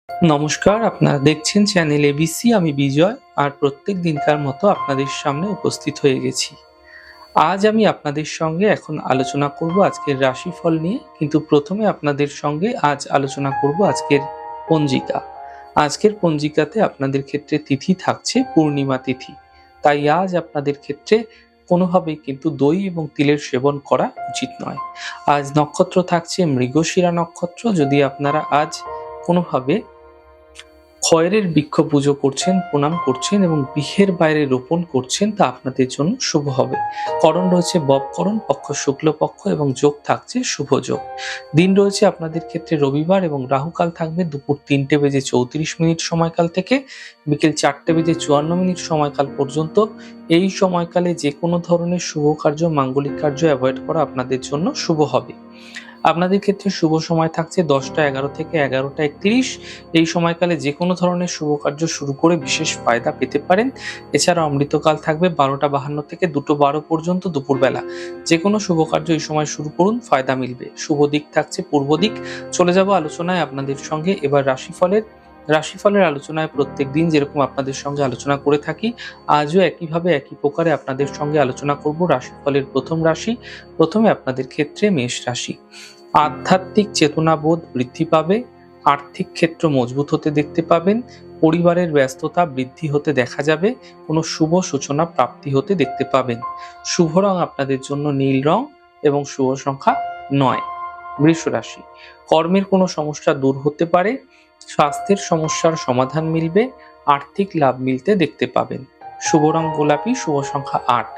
নমস্কার, আপনারা দেখছেন চ্যানেল এবিসি। আমি বিজয়, আর প্রত্যেক দিনকার মতো আপনাদের সামনে উপস্থিত হয়ে গেছি। আজ আমি আপনাদের সঙ্গে এখন আলোচনা করব আজকের রাশিফল নিয়ে, কিন্তু প্রথমে আপনাদের সঙ্গে আজ আলোচনা করব আজকের পঞ্জিকা। আজকের পঞ্জিকাতে আপনাদের ক্ষেত্রে তিথি থাকছে পূর্ণিমা তিথি, তাই আজ আপনাদের ক্ষেত্রে কোনোভাবেই কিন্তু দই এবং তিলের সেবন করা উচিত নয়। আজ নক্ষত্র থাকছে মৃগশিরা নক্ষত্র। যদি আপনারা আজ কোনোভাবে খয়েরের বৃক্ষ পুজো করছেন, প্রণাম করছেন এবং গৃহের বাইরে রোপণ করছেন, তা আপনাদের জন্য শুভ হবে। করণ রয়েছে ববকরণ, পক্ষ শুক্লপক্ষ এবং যোগ থাকছে শুভ যোগ। দিন রয়েছে আপনাদের ক্ষেত্রে রবিবার এবং রাহুকাল থাকবে দুপুর 3:34 সময়কাল থেকে বিকেল 4:54 সময়কাল পর্যন্ত। এই সময়কালে যে কোনো ধরনের শুভ কার্য, মাঙ্গলিক কার্য অ্যাভয়েড করা আপনাদের জন্য শুভ হবে। আপনাদের ক্ষেত্রে শুভ সময় থাকছে 10টা 11 থেকে 11টা 31। এই সময়কালে যে কোনো ধরনের শুভ কার্য শুরু করে বিশেষ ফায়দা পেতে পারেন। এছাড়া অমৃতকাল থাকবে 12টা 52 থেকে 2টো 12 পর্যন্ত দুপুরবেলা। যে কোনো শুভ কার্য এই সময় শুরু করুন, ফায়দা মিলবে। শুভ দিক থাকছে পূর্ব দিক। চলে যাব আলোচনায় আপনাদের সঙ্গে এবার রাশিফলের আলোচনায়। প্রত্যেক দিন যেরকম আপনাদের সঙ্গে আলোচনা করে থাকি, আজও একইভাবে একই প্রকারে আপনাদের সঙ্গে আলোচনা করব রাশিফলের প্রথম রাশি। প্রথমে আপনাদের ক্ষেত্রে মেষ রাশি। আধ্যাত্মিক চেতনাবোধ বৃদ্ধি পাবে, আর্থিক ক্ষেত্র মজবুত হতে দেখতে পাবেন, পরিবারের ব্যস্ততা বৃদ্ধি হতে দেখা যাবে, কোনো শুভ সূচনা প্রাপ্তি হতে দেখতে পাবেন। শুভ রং আপনাদের জন্য নীল রং এবং শুভ সংখ্যা 9। বৃষ রাশি। কর্মের কোনো সমস্যা দূর হতে পারে, স্বাস্থ্যের সমস্যার সমাধান মিলবে, আর্থিক লাভ মিলতে দেখতে পাবেন। শুভ রং গোলাপি, শুভ সংখ্যা 8।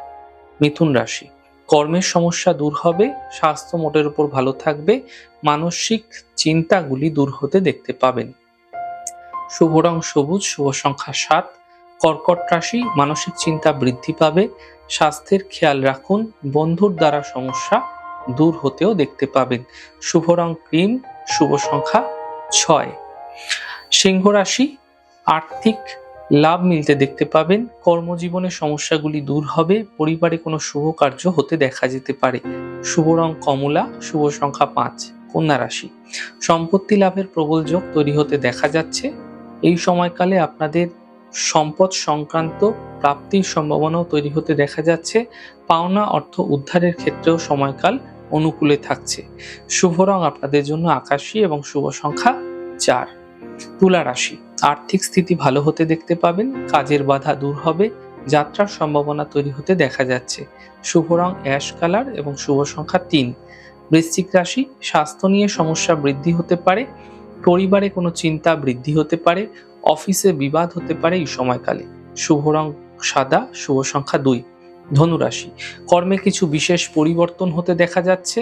মিথুন রাশি। কর্মের সমস্যা দূর হবে, স্বাস্থ্য মোটের উপর ভালো থাকবে, মানসিক চিন্তাগুলি দূর হতে দেখতে পাবেন। শুভ রং সবুজ, শুভ সংখ্যা 7। কর্কট রাশি। মানসিক চিন্তা বৃদ্ধি পাবে, স্বাস্থ্যের খেয়াল রাখুন, বন্ধুর দ্বারা সমস্যা দূর হতেও দেখতে পাবেন। শুভ রং ক্রিম, শুভ সংখ্যা 6। সিংহ রাশি। আর্থিক লাভ মিলতে দেখতে পাবেন, কর্মজীবনের সমস্যাগুলি দূর হবে, পরিবারে কোনো শুভ কার্য হতে দেখা যেতে পারে। শুভ রং কমলা, শুভ সংখ্যা 5। কন্যা রাশি। সম্পত্তি লাভের প্রবল যোগ তৈরি হতে দেখা যাচ্ছে। এই সময়কালে আপনাদের সম্পদ সংক্রান্ত প্রাপ্তির সম্ভাবনাও তৈরি হতে দেখা যাচ্ছে। পাওনা অর্থ উদ্ধারের ক্ষেত্রেও সময়কাল অনুকূলে থাকছে। শুভ রং আপনাদের জন্য আকাশী এবং শুভ সংখ্যা 4। তুলা রাশি। আর্থিক স্থিতি ভালো হতে দেখতে পাবেন, কাজের বাধা দূর হবে, যাত্রার সম্ভাবনা তৈরি হতে দেখা যাচ্ছে। শুভ রং অ্যাশ কালার এবং শুভ সংখ্যা 3। বৃশ্চিক রাশি। স্বাস্থ্য নিয়ে সমস্যা বৃদ্ধি হতে পারে, পরিবারে কোনো চিন্তা বৃদ্ধি হতে পারে, অফিসে বিবাদ হতে পারে এই সময়কালে। শুভ রং সাদা, শুভ সংখ্যা 2। ধনু রাশি। কর্মে কিছু বিশেষ পরিবর্তন হতে দেখা যাচ্ছে,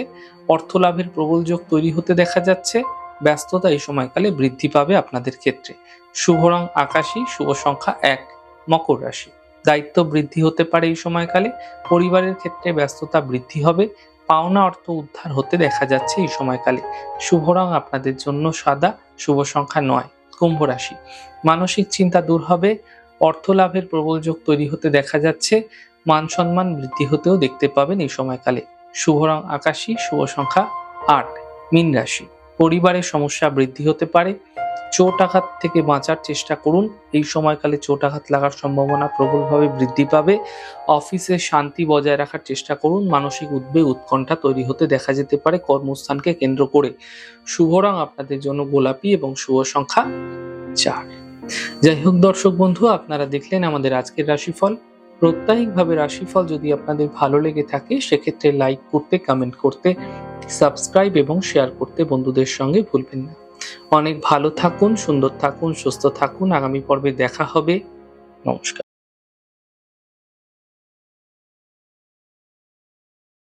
অর্থ লাভের প্রবল যোগ তৈরি হতে দেখা যাচ্ছে, ব্যস্ততা এই সময়কালে বৃদ্ধি পাবে আপনাদের ক্ষেত্রে। শুভ রং আকাশী, শুভ সংখ্যা 1। মকর রাশি। দায়িত্ব বৃদ্ধি হতে পারে এই সময়কালে, পরিবারের ক্ষেত্রে ব্যস্ততা বৃদ্ধি হবে, পাওনা অর্থ উদ্ধার হতে দেখা যাচ্ছে এই সময়কালে। শুভ রং আপনাদের জন্য সাদা, শুভ সংখ্যা 9। কুম্ভ রাশি। মানসিক চিন্তা দূর হবে, অর্থ লাভের প্রবল যোগ তৈরি হতে দেখা যাচ্ছে, মান সম্মান বৃদ্ধি হতেও দেখতে পাবেন এই সময়কালে। শুভ রং আকাশী, শুভ সংখ্যা 8। মীন রাশি। পরিবারের সমস্যা বৃদ্ধি হতে পারে, চোট আঘাত থেকে বাঁচার চেষ্টা করুন। এই সময়কালে চোট আঘাত লাগার সম্ভাবনা প্রবলভাবে বৃদ্ধি পাবে। অফিসে শান্তি বজায় রাখার চেষ্টা করুন, মানসিক উদ্বেগ উৎকণ্ঠা তৈরি হতে দেখা যেতে পারে কর্মস্থানকে কেন্দ্র করে। শুভ রং আপনাদের জন্য গোলাপি এবং শুভ সংখ্যা 4। যাই হোক দর্শক বন্ধু, আপনারা দেখলেন আমাদের আজকের রাশিফল। প্রত্যায়িকভাবে রাশিফল যদি আপনাদের ভালো লেগে থাকে, সেক্ষেত্রে লাইক করতে, কমেন্ট করতে, সাবস্ক্রাইব এবং শেয়ার করতে বন্ধুদের সঙ্গে ভুলবেন না। অনেক ভালো থাকুন, সুন্দর থাকুন, সুস্থ থাকুন। আগামী পর্বে দেখা হবে। নমস্কার।